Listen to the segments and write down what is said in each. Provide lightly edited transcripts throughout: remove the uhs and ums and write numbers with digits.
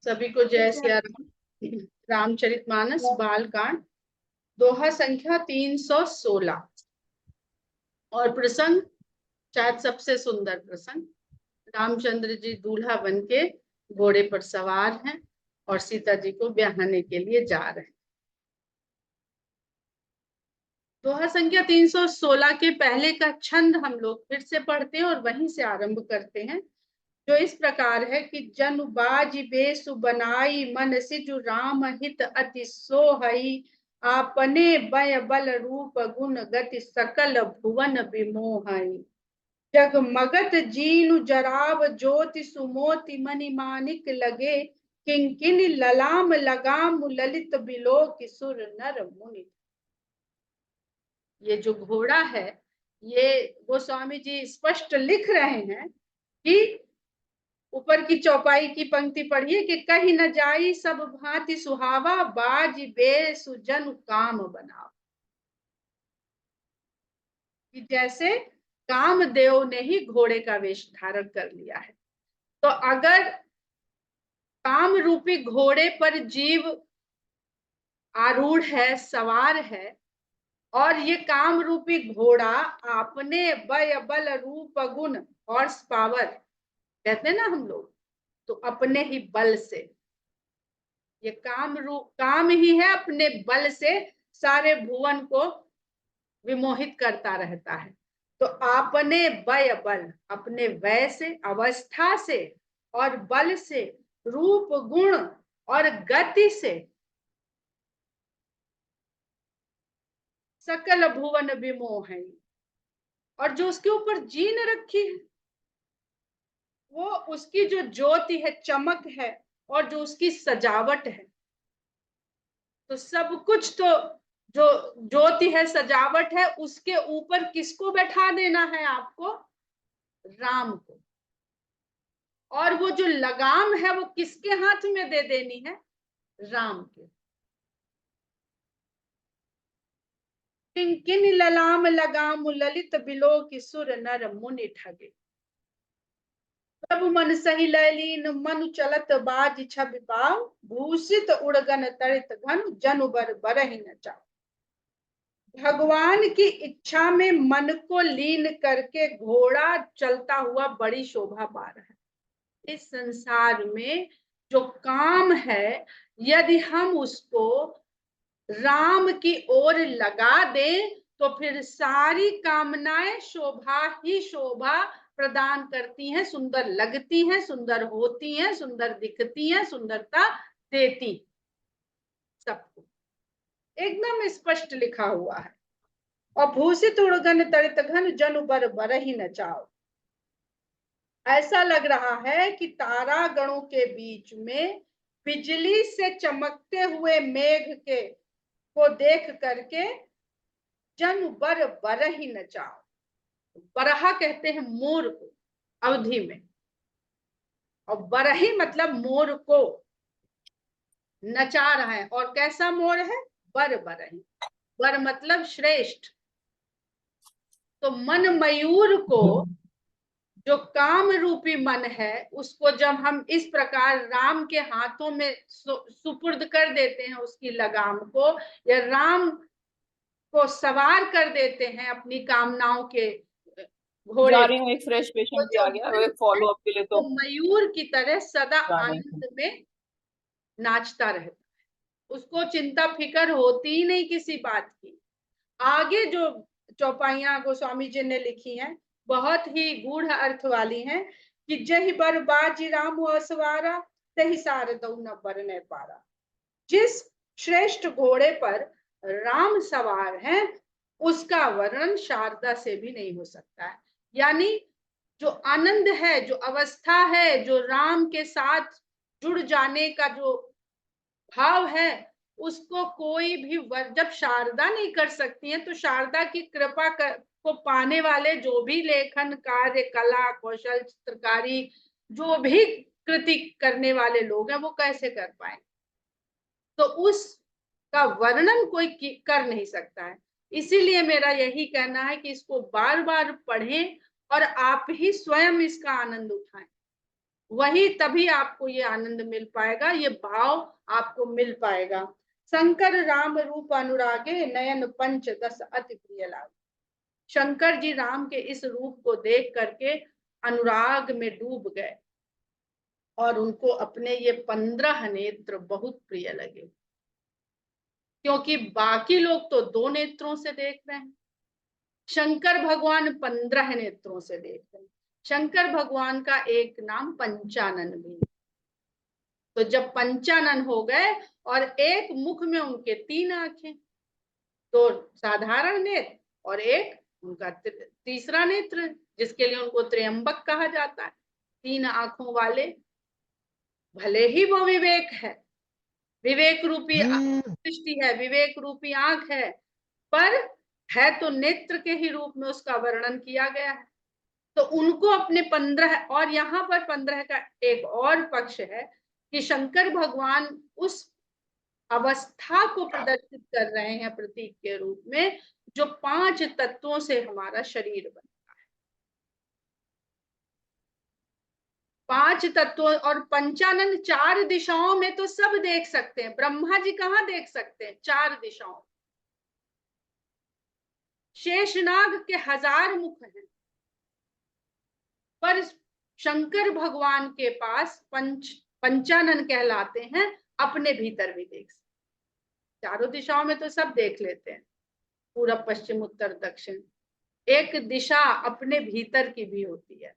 सभी को जय सिया राम। रामचरितमानस बालकांड दोहा संख्या 316 और प्रसंग शायद सबसे सुंदर प्रसंग। रामचंद्र जी दूल्हा बन के घोड़े पर सवार हैं और सीता जी को ब्याहने के लिए जा रहे हैं। दोहा संख्या 316 के पहले का छंद हम लोग फिर से पढ़ते हैं और वहीं से आरंभ करते हैं, जो इस प्रकार है कि जनु बाज बेसु बनाई मन सिजु राम हित अति सोहई आपने बय बल रूप गुण गति सकल भुवन विमोहई जग मगत जीनु जराव ज्योति सुमोति मणि मानिक लगे किंकिन ललाम लगाम ललित बिलो किशोर नर मुनि। ये जो घोड़ा है, ये गोस्वामी जी स्पष्ट लिख रहे हैं कि ऊपर की चौपाई की पंक्ति पढ़िए कि कहीं न जाई सब भांति सुहावा बाज बेसु जनु काम बनाओ, कि जैसे कामदेव ने ही घोड़े का वेश धारण कर लिया है। तो अगर काम रूपी घोड़े पर जीव आरूढ़ है, सवार है, और ये काम रूपी घोड़ा आपने बय बल रूप गुण हॉर्स पावर कहते हैं ना हम लोग, तो अपने ही बल से ये काम ही है, अपने बल से सारे भुवन को विमोहित करता रहता है। तो आपने बय बल, अपने वय से, अवस्था से और बल से, रूप गुण और गति से सकल भुवन विमोह है, और जो उसके ऊपर जीन रखी है वो उसकी जो ज्योति है, चमक है, और जो उसकी सजावट है, तो सब कुछ तो जो ज्योति है, सजावट है, उसके ऊपर किसको बैठा देना है आपको? राम को। और वो जो लगाम है वो किसके हाथ में दे देनी है? राम के। किंकिन ललाम लगाम ललित बिलो किशोर नर मुनि ठगे प्रभु मन सही लयलीन मनु चलत बाज छवि पाव भूषित उड़गन तरित घन जनु बर बरहि न चाव। भगवान की इच्छा में मन को लीन करके घोड़ा चलता हुआ बड़ी शोभा पा रहा है। इस संसार में जो काम है, यदि हम उसको राम की ओर लगा दें तो फिर सारी कामनाएं शोभा ही शोभा प्रदान करती हैं, सुंदर लगती हैं, सुंदर होती हैं, सुंदर दिखती हैं, सुंदरता देती सबको। एकदम स्पष्ट लिखा हुआ है। और भूषित उड़गन तरित घन जनु बर बरहि न चाव। ऐसा लग रहा है कि तारा गणों के बीच में बिजली से चमकते हुए मेघ के को देख करके जनु बर बरहि न चाव। बरहा कहते हैं मोर को अवधि में, और बरही मतलब मोर को नचा रहा है। और कैसा मोर है? बर बरही। बर मतलब श्रेष्ठ। तो मन मयूर को, जो काम रूपी मन है, उसको जब हम इस प्रकार राम के हाथों में सुपुर्द कर देते हैं, उसकी लगाम को, या राम को सवार कर देते हैं अपनी कामनाओं के घोड़े, एक फ्रेश पेशेंट भी आ गया एक फॉलो अप के लिए, तो मयूर की तरह सदा आनंद में नाचता रहता है। उसको चिंता फिकर होती ही नहीं किसी बात की। आगे जो चौपाइयां गोस्वामी जी ने लिखी हैं बहुत ही गूढ़ अर्थ वाली हैं कि जही बर बाजी राम असवारा तही सारदऊ न बरने पारा। जिस श्रेष्ठ घोड़े पर राम सवार हैं उसका वर्णन शारदा से भी नहीं हो सकता है। यानी जो आनंद है, जो अवस्था है, जो राम के साथ जुड़ जाने का जो भाव है, उसको कोई भी जब शारदा नहीं कर सकती है, तो शारदा की कृपा को पाने वाले जो भी लेखन कार्य, कला कौशल, चित्रकारी, जो भी कृति करने वाले लोग हैं, वो कैसे कर पाए? तो उसका वर्णन कोई कर नहीं सकता है। इसीलिए मेरा यही कहना है कि इसको बार बार पढ़ें और आप ही स्वयं इसका आनंद उठाएं। वही तभी आपको ये आनंद मिल पाएगा, ये भाव आपको मिल पाएगा। शंकर राम रूप अनुरागे नयन पंच दस अति प्रिय लागे। शंकर जी राम के इस रूप को देख करके अनुराग में डूब गए और उनको अपने ये 15 नेत्र बहुत प्रिय लगे, क्योंकि बाकी लोग तो 2 नेत्रों से देख रहे हैं, शंकर भगवान 15 नेत्रों से देख रहे हैं। शंकर भगवान का एक नाम पंचानन भी। तो जब पंचानन हो गए और एक मुख में उनके 3 आंखें, तो साधारण नेत्र और एक उनका तीसरा नेत्र, जिसके लिए उनको त्र्यंबक कहा जाता है, 3 आंखों वाले। भले ही वो विवेक है, विवेक रूपी दृष्टि है, विवेक रूपी आंख है, पर है तो नेत्र के ही रूप में उसका वर्णन किया गया है। तो उनको अपने 15, और यहाँ पर 15 का एक और पक्ष है कि शंकर भगवान उस अवस्था को प्रदर्शित कर रहे हैं प्रतीक के रूप में, जो 5 तत्वों से हमारा शरीर बनता है। 5 तत्वों और पंचानन 4 दिशाओं में तो सब देख सकते हैं, ब्रह्मा जी कहाँ देख सकते हैं? 4 दिशाओं। शेषनाग के 1000 मुख हैं, पर शंकर भगवान के पास पंचानन कहलाते हैं, अपने भीतर भी देख सकते। 4 दिशाओं में तो सब देख लेते हैं, पूरब पश्चिम उत्तर दक्षिण। एक दिशा अपने भीतर की भी होती है,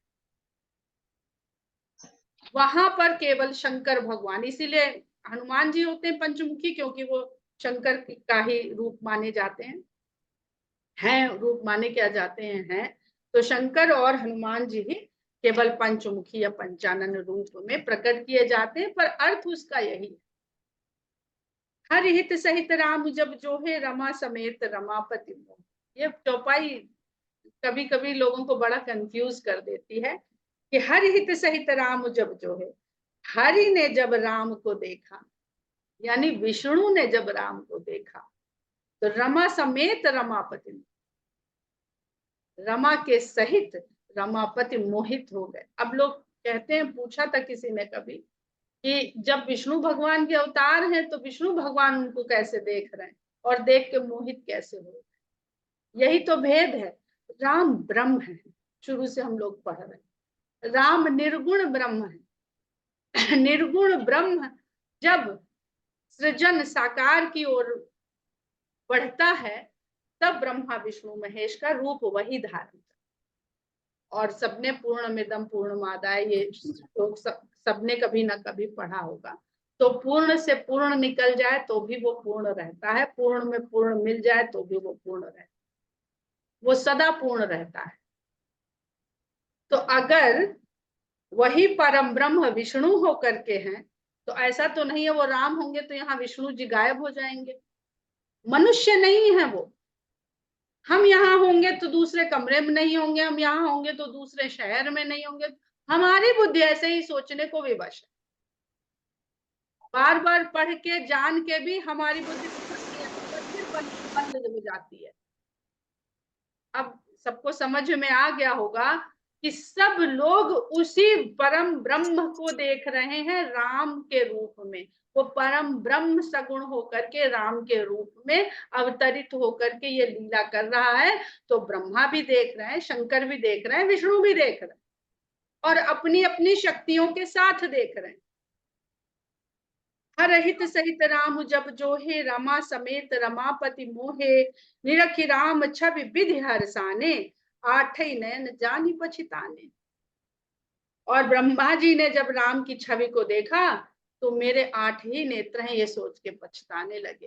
वहां पर केवल शंकर भगवान, इसीलिए हनुमान जी होते हैं पंचमुखी, क्योंकि वो शंकर का ही रूप माने जाते हैं रूप माने क्या जाते हैं। तो शंकर और हनुमान जी ही केवल पंचमुखी या पंचानन रूप में प्रकट किए जाते हैं, पर अर्थ उसका यही है। हर हित सहित राम जब जो है रमा समेत रमापति मोह। ये चौपाई कभी कभी लोगों को बड़ा कंफ्यूज कर देती है कि हर हित सहित राम जब जो है, हरि ने जब राम को देखा, यानी विष्णु ने जब राम को देखा, तो रमा समेत रमापति, रमा के सहित रमापति मोहित हो गए। अब लोग कहते हैं, पूछा था किसी ने कभी कि जब विष्णु भगवान के अवतार हैं तो विष्णु भगवान उनको कैसे देख रहे हैं और देख के मोहित कैसे हो रहे? यही तो भेद है। राम ब्रह्म है, शुरू से हम लोग पढ़ रहे हैं, राम निर्गुण ब्रह्म है। निर्गुण ब्रह्म जब सृजन साकार की ओर बढ़ता है, तब ब्रह्मा विष्णु महेश का रूप वही धारण, और सबने पूर्णमिदं पूर्णमादाय, ये लोग सबने कभी ना कभी पढ़ा होगा। तो पूर्ण से पूर्ण निकल जाए तो भी वो पूर्ण रहता है, पूर्ण में पूर्ण मिल जाए तो भी वो पूर्ण रहता है, वो सदा पूर्ण रहता है। तो अगर वही परम ब्रह्म विष्णु होकर के हैं, तो ऐसा तो नहीं है वो राम होंगे तो यहाँ विष्णु जी गायब हो जाएंगे। मनुष्य नहीं है वो, हम यहाँ होंगे तो दूसरे कमरे में नहीं होंगे, हम यहाँ होंगे तो दूसरे शहर में नहीं होंगे। हमारी बुद्धि ऐसे ही सोचने को विवश है, बार बार पढ़ के जान के भी हमारी बुद्धि बंद हो जाती है। अब सबको समझ में आ गया होगा कि सब लोग उसी परम ब्रह्म को देख रहे हैं राम के रूप में। वो परम ब्रह्म सगुण होकर के राम के रूप में अवतरित होकर के ये लीला कर रहा है। तो ब्रह्मा भी देख रहे हैं, शंकर भी देख रहे हैं, विष्णु भी देख रहे हैं, और अपनी अपनी शक्तियों के साथ देख रहे हैं। हर हित सहित राम जब जो है रमा समेत रमापति मोहे, निरखि राम छवि विधि हरसाने, आठ नयन जानी पछिताने। और ब्रह्मा जी ने जब राम की छवि को देखा तो मेरे 8 ही नेत्र हैं, ये सोच के पछताने लगे,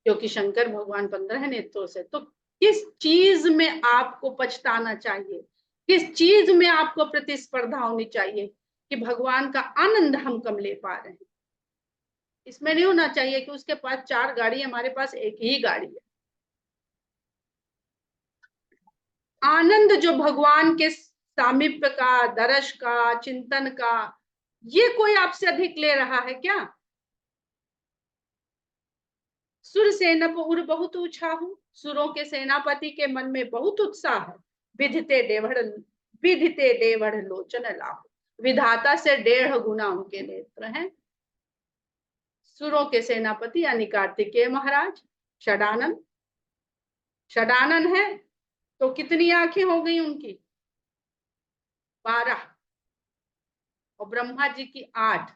क्योंकि शंकर भगवान 15 नेत्रों से। तो किस चीज में आपको पछताना चाहिए, किस चीज में आपको प्रतिस्पर्धा होनी चाहिए कि भगवान का आनंद हम कम ले पा रहे हैं? इसमें नहीं होना चाहिए कि उसके पास 4 गाड़ी, हमारे पास एक ही गाड़ी है। आनंद जो भगवान के सामीप्य का, दर्श का, चिंतन का, ये कोई आपसे अधिक ले रहा है क्या? सुर सेनप उर बहुत ऊंचाहु, सुरों के सेनापति के मन में बहुत उत्साह है। विधिते देवढ़ लोचन लाहु। विधाता से 1.5 गुना उनके नेत्र हैं। सुरों के सेनापति यानी कार्तिकेय महाराज षडानन, षडानन है तो कितनी आंखें हो गई उनकी? 12। और ब्रह्मा जी की 8,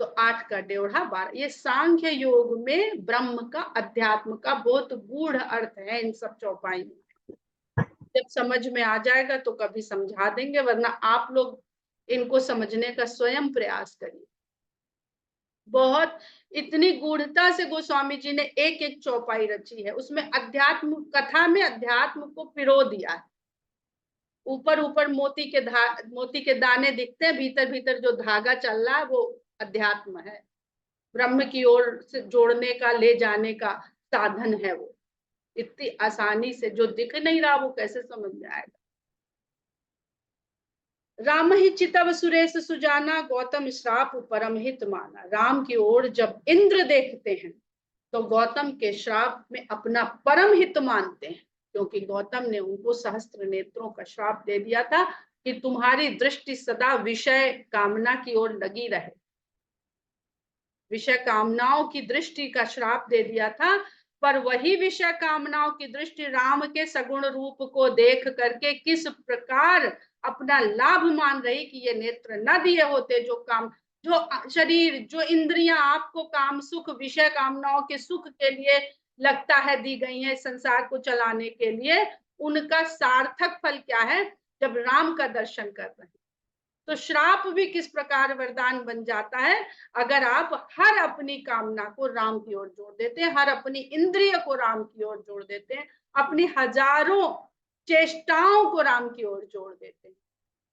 तो 8 का 1.5 12। ये सांख्य योग में ब्रह्म का, अध्यात्म का बहुत गूढ़ अर्थ है इन सब चौपाई में। जब समझ में आ जाएगा तो कभी समझा देंगे, वरना आप लोग इनको समझने का स्वयं प्रयास करिए। बहुत इतनी गूढ़ता से गोस्वामी जी ने एक एक चौपाई रची है, उसमें अध्यात्म कथा में अध्यात्म को पिरो दिया है। ऊपर ऊपर मोती के दाने दिखते हैं, भीतर भीतर जो धागा चल रहा है वो अध्यात्म है, ब्रह्म की ओर से जोड़ने का, ले जाने का साधन है। वो इतनी आसानी से जो दिख नहीं रहा वो कैसे समझ में आएगा? राम ही चितव सुरेश सुजाना, गौतम श्राप परम हित माना। राम की ओर जब इंद्र देखते हैं तो गौतम के श्राप में अपना परम हित मानते हैं, क्योंकि गौतम ने उनको सहस्त्र नेत्रों का श्राप दे दिया था कि तुम्हारी दृष्टि सदा विषय कामना की ओर लगी रहे। विषय कामनाओं की दृष्टि का श्राप दे दिया था, पर वही विषय कामनाओं की दृष्टि राम के सगुण रूप को देख करके किस प्रकार अपना लाभ मान रही कि ये नेत्र न दिए होते, जो शरीर, जो इंद्रियां आपको काम सुख, विषय कामनाओं के सुख के लिए लगता है दी गई है संसार को चलाने के लिए, उनका सार्थक फल क्या है? जब राम का दर्शन कर रहे हैं। तो श्राप भी किस प्रकार वरदान बन जाता है अगर आप हर अपनी कामना को राम की ओर जोड़ देते हैं, हर अपनी इंद्रिय को राम की ओर जोड़ देते हैं, अपनी हजारों चेष्टाओं को राम की ओर जोड़ देते हैं,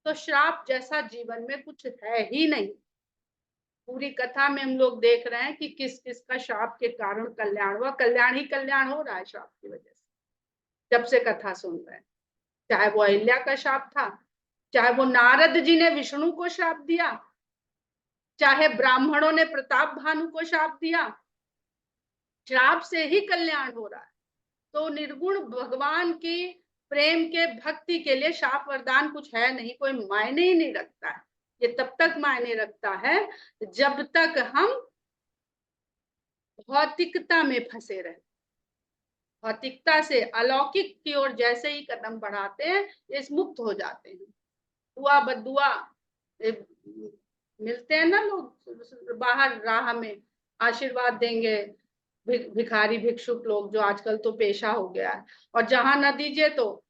तो श्राप जैसा जीवन में कुछ है ही नहीं। पूरी कथा में हम लोग देख रहे हैं कि किस किस का श्राप के कारण कल्याण हुआ। कल्याण ही कल्याण हो रहा है श्राप की वजह से, जब से कथा सुन रहे हैं। चाहे वो अहिल्या का श्राप था, चाहे वो नारद जी ने विष्णु को श्राप दिया, चाहे ब्राह्मणों ने प्रताप भानु को श्राप दिया, श्राप से ही कल्याण हो रहा है। तो निर्गुण भगवान की प्रेम के भक्ति के लिए श्राप वरदान कुछ है नहीं, कोई मायने ही नहीं रखता है। ये तब तक मायने रखता है जब तक हम भौतिकता में फंसे रहे। भौतिकता से अलौकिक की ओर जैसे ही कदम बढ़ाते हैं, इस मुक्त हो जाते हैं। दुआ बदुआ मिलते हैं ना लोग बाहर राह में, आशीर्वाद देंगे भिखारी भिक्षुक लोग, जो आजकल तो पेशा हो गया है। और जहां न दीजिए तो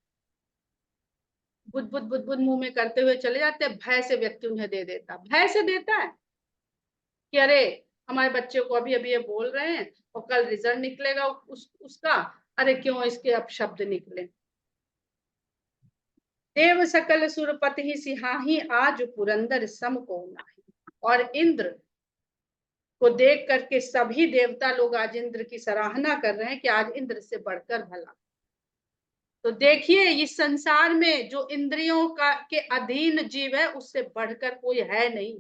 बुद बुद बुद बुद मुंह में करते हुए चले जाते हैं। भय से व्यक्ति उन्हें दे देता, भय से देता है कि अरे हमारे बच्चे को अभी अभी ये बोल रहे हैं और कल रिजल्ट निकलेगा उसका, अरे क्यों इसके अपशब्द निकले। देव सकल सुरपति ही सिहाही, आज पुरंदर सम को नाही। और इंद्र को देख करके सभी देवता लोग आज इंद्र की सराहना कर रहे हैं कि आज इंद्र से बढ़कर भला। तो देखिए इस संसार में जो इंद्रियों का के अधीन जीव है उससे बढ़कर कोई है नहीं,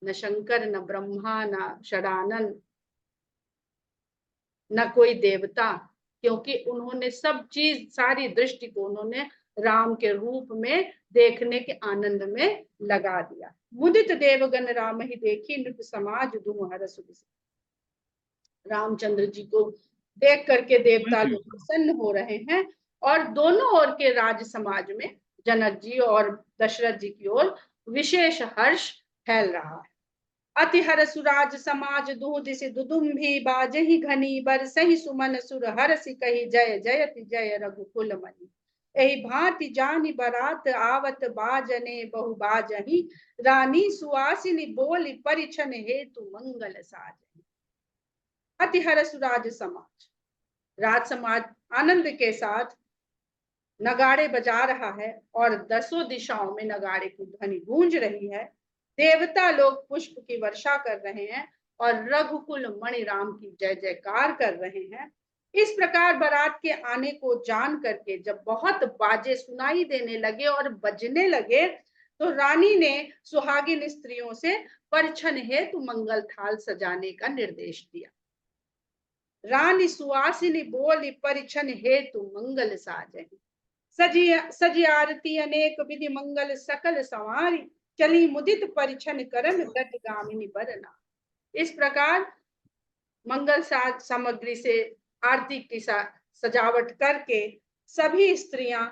न शंकर, न ब्रह्मा, न षडानन, न कोई देवता, क्योंकि उन्होंने सब चीज, सारी दृष्टि को उन्होंने राम के रूप में देखने के आनंद में लगा दिया। मुदित देवगण राम ही देखी, नृप समाज दुम हरस बिसि। रामचंद्र जी को देख करके देवता लोग प्रसन्न हो रहे हैं, और दोनों ओर के राज समाज में जनक जी और दशरथ जी की ओर विशेष हर्ष फैल रहा है। अति हर सुराज समाज दुह दिशि दुदुम्भी, बाजहि घनी बरसहि सुमन सुर हरसि कहि, जय जयति जय रघुकुल मणि। एहि भांति जानि बरात आवत, बाजने बहु बाजहि, रानी सुआसिनी बोली परिछन हेतु मंगल साजहि। अति हर सुराज समाज, राज समाज आनंद के साथ नगाड़े बजा रहा है और दसों दिशाओं में नगाड़े की ध्वनि गूंज रही है। देवता लोग पुष्प की वर्षा कर रहे हैं और रघुकुल मणि राम की जय जयकार कर रहे हैं। इस प्रकार बारात के आने को जान करके जब बहुत बाजे सुनाई देने लगे और बजने लगे, तो रानी ने सुहागिन स्त्रियों से परिछन हेतु मंगल थाल सजाने का निर्देश दिया। रानी सुहासिनी बोली परिछन हेतु मंगल साजहि, सजी आरती अनेक विधि मंगल सकल संवारी, चली मुदित परिछन करन गज गामिनी बरना। इस प्रकार मंगल साज सामग्री से आरती की सजावट करके सभी स्त्रियां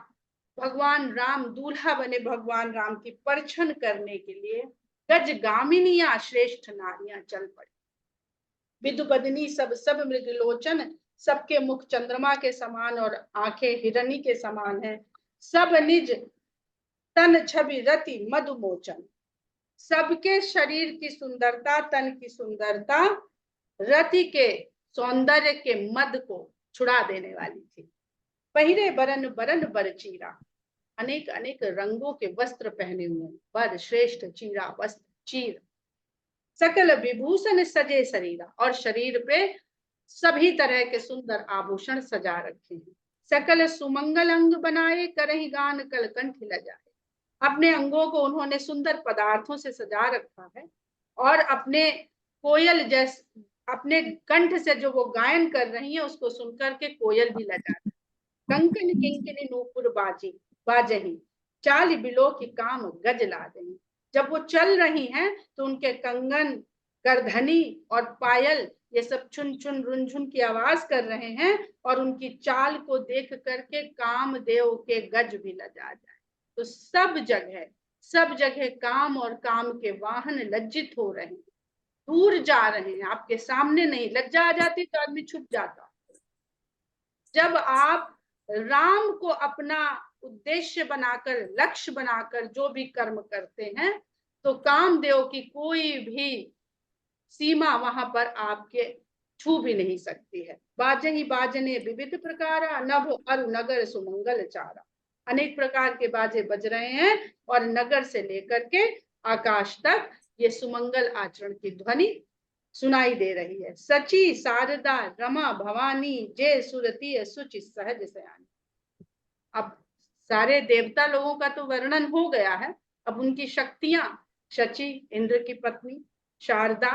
भगवान राम, दूल्हा बने भगवान राम की परछन करने के लिए गजगामिनियां, श्रेष्ठ नारियां चल पड़ी। विदुबदनी सब मृगलोचन, सबके मुख चंद्रमा के समान और आंखें हिरणी के समान हैं। सब निज तन छवि रति मधुमोचन, सबके शरीर की सुंदरता, तन की सुंदरता रति के सौंदर्य के मद को छुड़ा देने वाली थी। पहिरे बरन बरन बर चीरा, अनेक अनेक रंगों के वस्त्र पहने हुए, बर श्रेष्ठ चीरा वस्त्र चीर। सकल विभूषण सजे शरीरा, और शरीर पे सभी तरह के सुंदर आभूषण सजा रखे हैं। सकल सुमंगल अंग बनाए, करहि गान कलकंठ लजाए। अपने अंगों को उन्होंने सुंदर पदार्थों से सजा रखा है और अपने कोयल जैसे अपने कंठ से जो वो गायन कर रही है उसको सुनकर के कोयल भी लजा। कंकन किंकिनी नूपुर बाजी बाजही, चाल बिलो की काम गज ला दही। जब वो चल रही हैं तो उनके कंगन, करधनी और पायल ये सब चुन चुन रुनझुन की आवाज कर रहे हैं और उनकी चाल को देख करके कामदेव के गज भी लजा जाए। तो सब जगह काम और काम के वाहन लज्जित हो रहे हैं, दूर जा रहे हैं, आपके सामने नहीं। लज्जा आ जाती तो आदमी छुप जाता। जब आप राम को अपना उद्देश्य बनाकर, लक्ष्य बनाकर जो भी कर्म करते हैं तो कामदेव की कोई भी सीमा वहां पर आपके छू भी नहीं सकती है। बाजही बाजने विविध प्रकारा, नभ अरु नगर सुमंगल चारा। अनेक प्रकार के बाजे बज रहे हैं और नगर से लेकर के आकाश तक ये सुमंगल आचरण की ध्वनि सुनाई दे रही है। सची शारदा रमा भवानी, जय सुरती सुचि सहज सयानी। अब सारे देवता लोगों का तो वर्णन हो गया है, अब उनकी शक्तियां, शची इंद्र की पत्नी, शारदा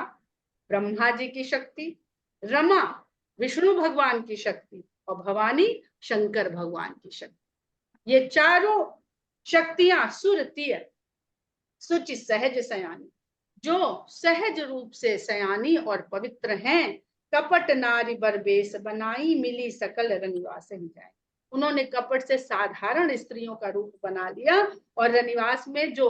ब्रह्मा जी की शक्ति, रमा विष्णु भगवान की शक्ति और भवानी शंकर भगवान की शक्ति, ये चारों शक्तियां सुरतीय सुचि सहज सयानी, जो सहज रूप से सयानी और पवित्र हैं। कपट नारी बरबेस बनाई, मिली सकल रनिवास ही जाए। उन्होंने कपट से साधारण स्त्रियों का रूप बना लिया और रनिवास में जो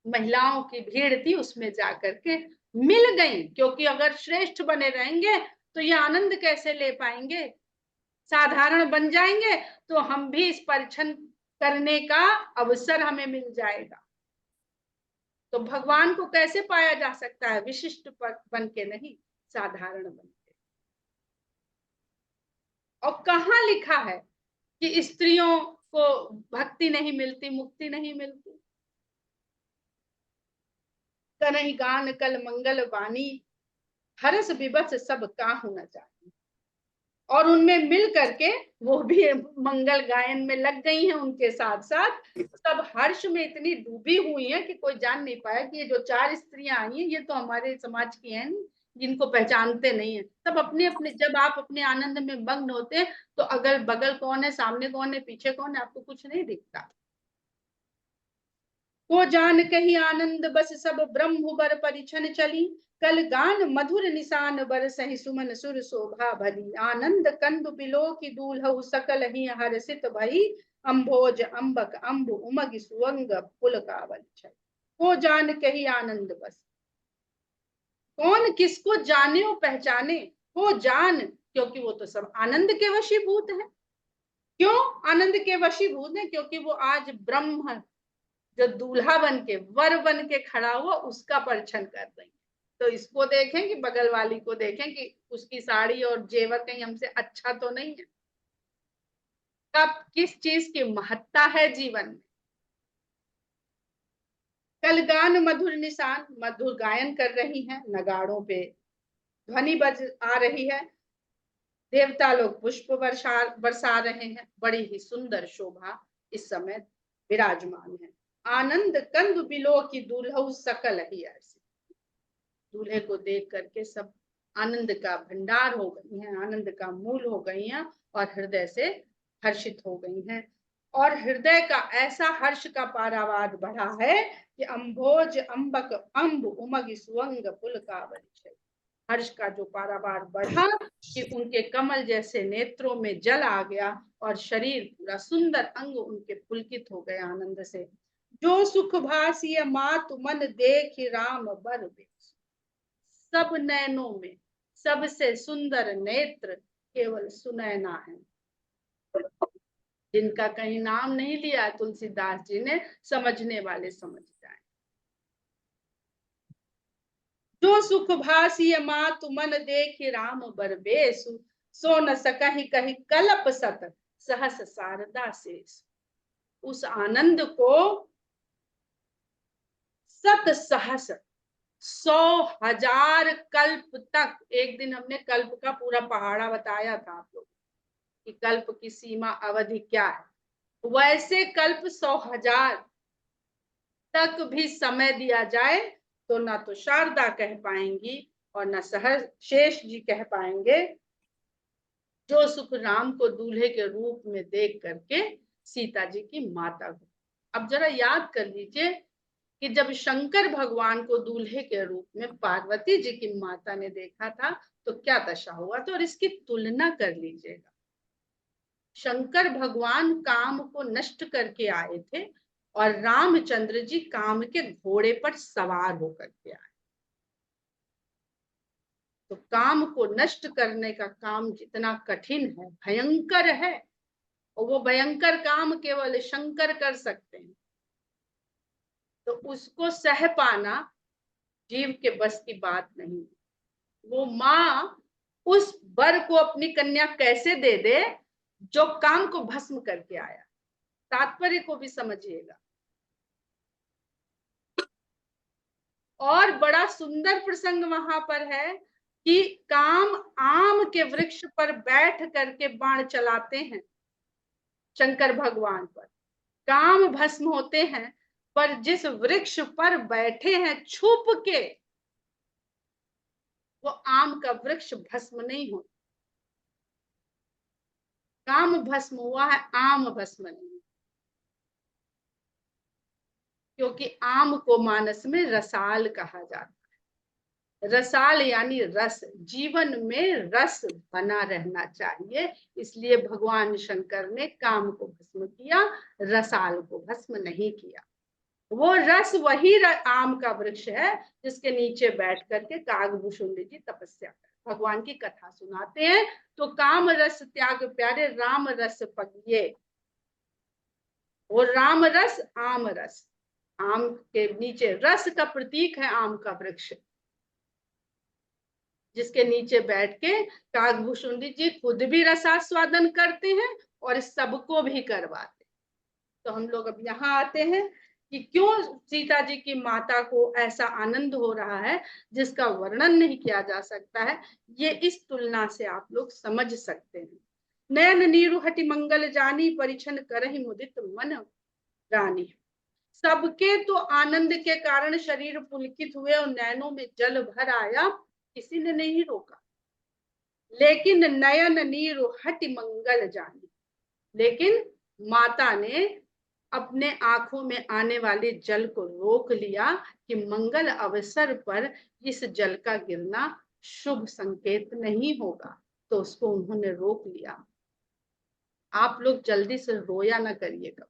महिलाओं की भीड़ थी उसमें जाकर के मिल गई, क्योंकि अगर श्रेष्ठ बने रहेंगे तो ये आनंद कैसे ले पाएंगे। साधारण बन जाएंगे तो हम भी इस परिछन करने का अवसर हमें मिल जाएगा। तो भगवान को कैसे पाया जा सकता है? विशिष्ट बन के नहीं, साधारण बन के। और कहाँ लिखा है कि स्त्रियों को भक्ति नहीं मिलती, मुक्ति नहीं मिलती? कन्हई गान कल मंगल वाणी, हरस विवश सब काहू न जानी। और उनमें मिल करके वो भी मंगल गायन में लग गई हैं उनके साथ साथ। सब हर्ष में इतनी डूबी हुई हैं कि कोई जान नहीं पाया कि ये जो 4 स्त्रियां आई हैं ये तो हमारे समाज की हैं, जिनको पहचानते नहीं है। सब अपने अपने, जब आप अपने आनंद में मग्न होते हैं तो अगल बगल कौन है, सामने कौन है, पीछे कौन है, आपको कुछ नहीं दिखता। को जान कही आनंद बस सब ब्रह्म बर परिछन चली, कल गान मधुर निशान बर सही सुमन सुर शोभा भली। आनंद कंदु बिलो की दूल्हु सकल ही हर्षित भई, अम्भोज अम्बक अम्बु उमग सुअंग पुल कावल छई। को जान कही आनंद बस, कौन किसको जाने और पहचाने? को जान, क्योंकि वो तो सब आनंद के वशीभूत है। क्यों आनंद के वशीभूत है? क्योंकि वो आज ब्रह्म जो दूल्हा बन के, वर बन के खड़ा हुआ, उसका परिछन कर रही है। तो इसको देखें कि बगल वाली को देखें कि उसकी साड़ी और जेवर कहीं हमसे अच्छा तो नहीं है। कब किस चीज की महत्ता है जीवन में। कल गान मधुर निशान, मधुर गायन कर रही हैं, नगाड़ों पे ध्वनि बज आ रही है। देवता लोग पुष्प बरसा रहे हैं। बड़ी ही सुंदर शोभा इस समय विराजमान है। आनंद कंद बिलो की दूल्हु सकल ही ऐसी, दूल्हे को देख करके सब आनंद का भंडार हो गई हैं, आनंद का मूल हो गई हैं और हृदय से हर्षित हो गई हैं। और हृदय का ऐसा हर्ष का पारावार बढ़ा है कि अम्भोज अम्बक अम्ब उमग सुअंग पुल का परिचय। हर्ष का जो पारावार बढ़ा कि उनके कमल जैसे नेत्रों में जल आ गया और शरीर पूरा सुंदर अंग उनके पुलकित हो गए आनंद से। जो सुख भासिय मातु मन देख राम बर बेसु। सब नैनों में सबसे सुंदर नेत्र केवल सुनैना है, जिनका कहीं नाम नहीं लिया तुलसीदास जी ने, समझने वाले समझ जाए। जो सुख भासिय मातु मन देखि राम बर बेसु। सो न सकहि कहि कलप सत सहस शारदा शेष। उस आनंद को सत सहस 100,000 कल्प तक, एक दिन हमने कल्प का पूरा पहाड़ा बताया था आप लोग कि कल्प की सीमा अवधि क्या है, वैसे कल्प 100,000 तक भी समय दिया जाए तो ना तो शारदा कह पाएंगी और ना सहस शेष जी कह पाएंगे जो सुख राम को दूल्हे के रूप में देख करके सीता जी की माता को। अब जरा याद कर लीजिए कि जब शंकर भगवान को दूल्हे के रूप में पार्वती जी की माता ने देखा था तो क्या दशा हुआ था, और इसकी तुलना कर लीजिएगा। शंकर भगवान काम को नष्ट करके आए थे और रामचंद्र जी काम के घोड़े पर सवार होकर के आए। तो काम को नष्ट करने का काम जितना कठिन है, भयंकर है, और वो भयंकर काम केवल शंकर कर सकते हैं, तो उसको सह पाना जीव के बस की बात नहीं। वो माँ उस वर को अपनी कन्या कैसे दे दे जो काम को भस्म करके आया। तात्पर्य को भी समझिएगा। और बड़ा सुंदर प्रसंग वहां पर है कि काम आम के वृक्ष पर बैठ करके बाण चलाते हैं शंकर भगवान पर, काम भस्म होते हैं, पर जिस वृक्ष पर बैठे हैं छुप के, वो आम का वृक्ष भस्म नहीं होता। काम भस्म हुआ है, आम भस्म नहीं, क्योंकि आम को मानस में रसाल कहा जाता है। रसाल यानी रस, जीवन में रस बना रहना चाहिए, इसलिए भगवान शंकर ने काम को भस्म किया, रसाल को भस्म नहीं किया। वो रस वही आम का वृक्ष है जिसके नीचे बैठ करके कागभूषुंडी जी तपस्या कर भगवान की कथा सुनाते हैं। तो काम रस त्याग प्यारे राम रस पगिए। वो राम रस, आम रस, आम के नीचे रस का प्रतीक है आम का वृक्ष, जिसके नीचे बैठ के कागभूषुंडी जी खुद भी रसास्वादन करते हैं और सबको भी करवाते। तो हम लोग अब यहाँ आते हैं कि क्यों सीता जी की माता को ऐसा आनंद हो रहा है जिसका वर्णन नहीं किया जा सकता है। ये इस तुलना से आप लोग समझ सकते हैं। नयन नीरु हटि मंगल जानी परिछन करहि मुदित मन रानी। सबके तो आनंद के कारण शरीर पुलकित हुए और नैनों में जल भर आया, किसी ने नहीं रोका। लेकिन नयन नीरु हटि मंगल जानी, लेकिन माता ने अपने आंखों में आने वाले जल को रोक लिया कि मंगल अवसर पर इस जल का गिरना शुभ संकेत नहीं होगा, तो उसको उन्होंने रोक लिया। आप लोग जल्दी से रोया ना करिएगा।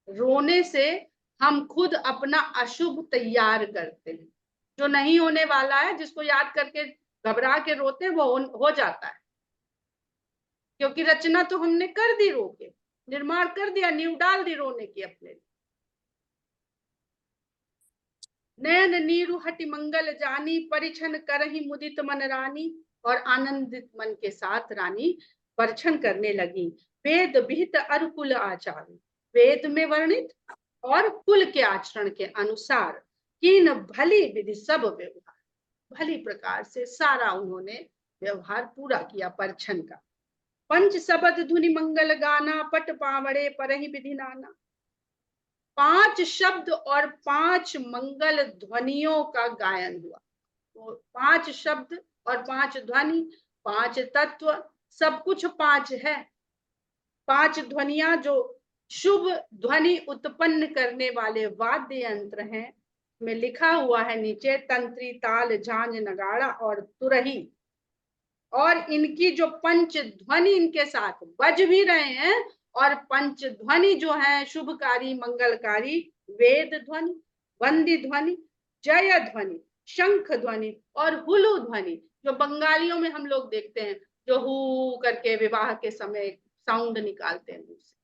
रोने से हम खुद अपना अशुभ तैयार करते हैं। जो नहीं होने वाला है, जिसको याद करके घबरा के रोते हैं, वो हो जाता है, क्योंकि रचना तो हमने कर दी, रो के निर्माण कर दिया, नींव डाल दी रोने की अपने। नयन नीरु हटि मंगल जानी परिछन करहि मुदित मन रानी। और आनंदित मन के साथ रानी परिछन करने लगी। वेद विहित अरु कुल आचार, वेद में वर्णित और कुल के आचरण के अनुसार कीन भली विधि सब व्यवहार, भली प्रकार से सारा उन्होंने व्यवहार पूरा किया परिछन का। पंच शब्द धुनि मंगल गाना पट पावड़े परहि विधि नाना। 5 शब्द और 5 मंगल ध्वनियों का गायन हुआ। तो 5 शब्द और 5 ध्वनि, 5 तत्व, सब कुछ 5 है। 5 ध्वनियां जो शुभ ध्वनि उत्पन्न करने वाले वाद्य यंत्र हैं, में लिखा हुआ है नीचे तंत्री, ताल, झांझ, नगाड़ा और तुरही। और इनकी जो पंच ध्वनि इनके साथ बज भी रहे हैं, और पंच ध्वनि जो है शुभकारी, मंगलकारी, वेद ध्वनि, वंदी ध्वनि, जय ध्वनि, शंख ध्वनि और हुलु ध्वनि, जो बंगालियों में हम लोग देखते हैं जो हु करके विवाह के समय साउंड निकालते हैं मुंह से,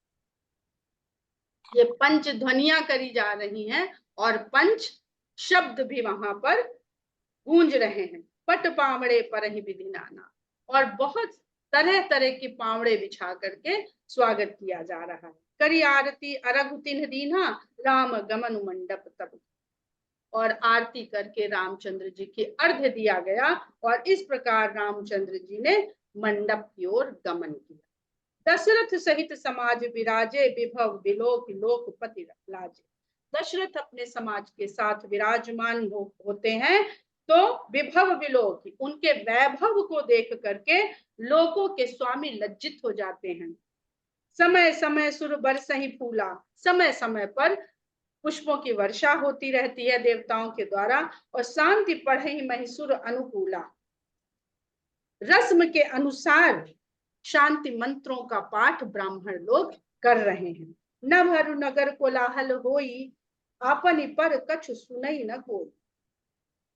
ये पंच ध्वनियां करी जा रही हैं और पंच शब्द भी वहां पर गूंज रहे हैं। पट पावड़े पर ही विधि नाना, और बहुत तरह तरह के पावड़े बिछा करके स्वागत किया जा रहा है। करी आरती अरघ तिन्ह दीन्हा, राम गमन मंडप तब, और आरती करके रामचंद्र जी की अर्घ दिया गया, और इस प्रकार रामचंद्र जी ने मंडप की ओर गमन किया। दशरथ सहित समाज विराजे, विभव विलोक लोकपति लाजे। दशरथ अपने समाज के साथ विराजमान होते हैं, तो विभव विलोक, उनके वैभव को देख करके लोगों के स्वामी लज्जित हो जाते हैं। समय समय सुर बरसहि फूला, समय समय पर पुष्पों की वर्षा होती रहती है देवताओं के द्वारा, और शांति पढ़हि महिसुर अनुकूला, रस्म के अनुसार शांति मंत्रों का पाठ ब्राह्मण लोग कर रहे हैं। नभरु नगर कोलाहल होई, आपनी पर कछु सुनई न कोई।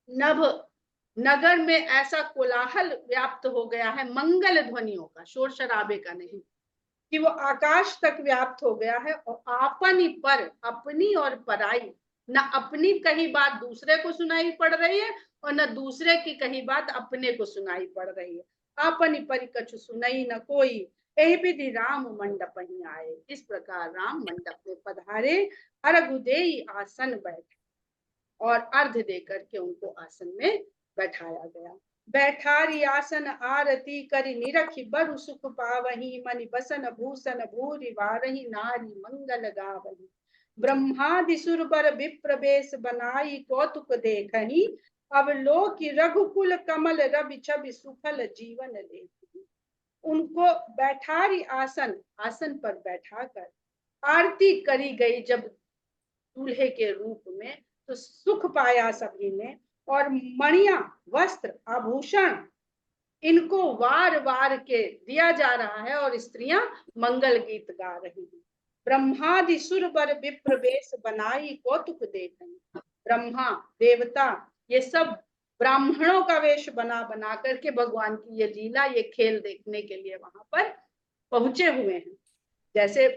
नभ नगर में ऐसा कोलाहल व्याप्त हो गया है, मंगल ध्वनियों का, शोर शराबे का नहीं, कि वो आकाश तक व्याप्त हो गया है। और आपनी पर, अपनी और पराई, न अपनी कही बात दूसरे को सुनाई पड़ रही है और न दूसरे की कही बात अपने को सुनाई पड़ रही है। आपनी पर कछु सुनई न कोई, यही विधि राम मंडप ही आए। इस प्रकार राम मंडप में पधारे, अर्घ देई आसन बैठे, और अर्घ दे करके उनको आसन में बैठाया गया। बैठारी आसन आरती करी निरखी, बरु सुख पावही, मनि बसन भूषण भूरि वारही, नारी मंगल गावही। ब्रह्मादि सुर बर विप्र बेश बनाई, कौतुक देखही, अवलोकि रघुकुल कमल रवि छवि, सुफल जीवन लेखी। उनको बैठारी आसन, आसन पर बैठाकर आरती करी गई जब दूल्हे के रूप में, तो सुख पाया सभी ने। और मणिया, वस्त्र, आभूषण, इनको वार वार के दिया जा रहा है, और स्त्रियां मंगल गीत गा रही हैं। ब्रह्मादि सुर बर विप्र बेश बनाई, कौतुक देखही। ब्रह्मा, देवता, ये सब ब्राह्मणों का वेश बना बना करके भगवान की ये लीला, ये खेल देखने के लिए वहां पर पहुंचे हुए हैं। जैसे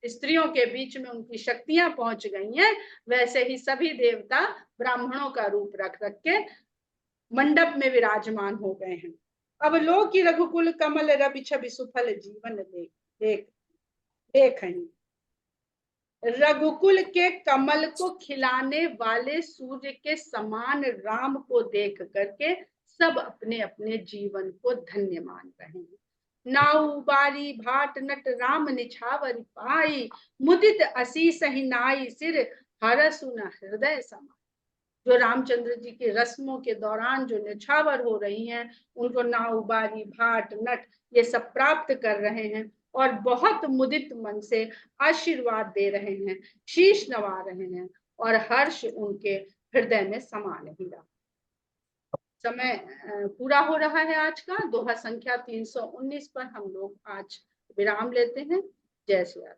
स्त्रियों के बीच में उनकी शक्तियां पहुंच गई हैं, वैसे ही सभी देवता ब्राह्मणों का रूप रख रख के मंडप में विराजमान हो गए हैं। अब लोग की रघुकुल कमल रवि छवि, सुफल जीवन देख देखही। रघुकुल के कमल को खिलाने वाले सूर्य के समान राम को देख करके सब अपने अपने जीवन को धन्य मान रहे हैं। नाउ बारी भाट नट राम निछावर पाई, मुदित असीस ही नाई सिर, हरसु न हृदय समा। जो रामचंद्र जी की रस्मों के दौरान जो निछावर हो रही हैं, उनको नाउ बारी भाट नट ये सब प्राप्त कर रहे हैं, और बहुत मुदित मन से आशीर्वाद दे रहे हैं, शीश नवा रहे हैं, और हर्ष उनके हृदय में समा नहीं रहा। समय पूरा हो रहा है आज का। दोहा संख्या 319 पर हम लोग आज विराम लेते हैं। जय श्री राम।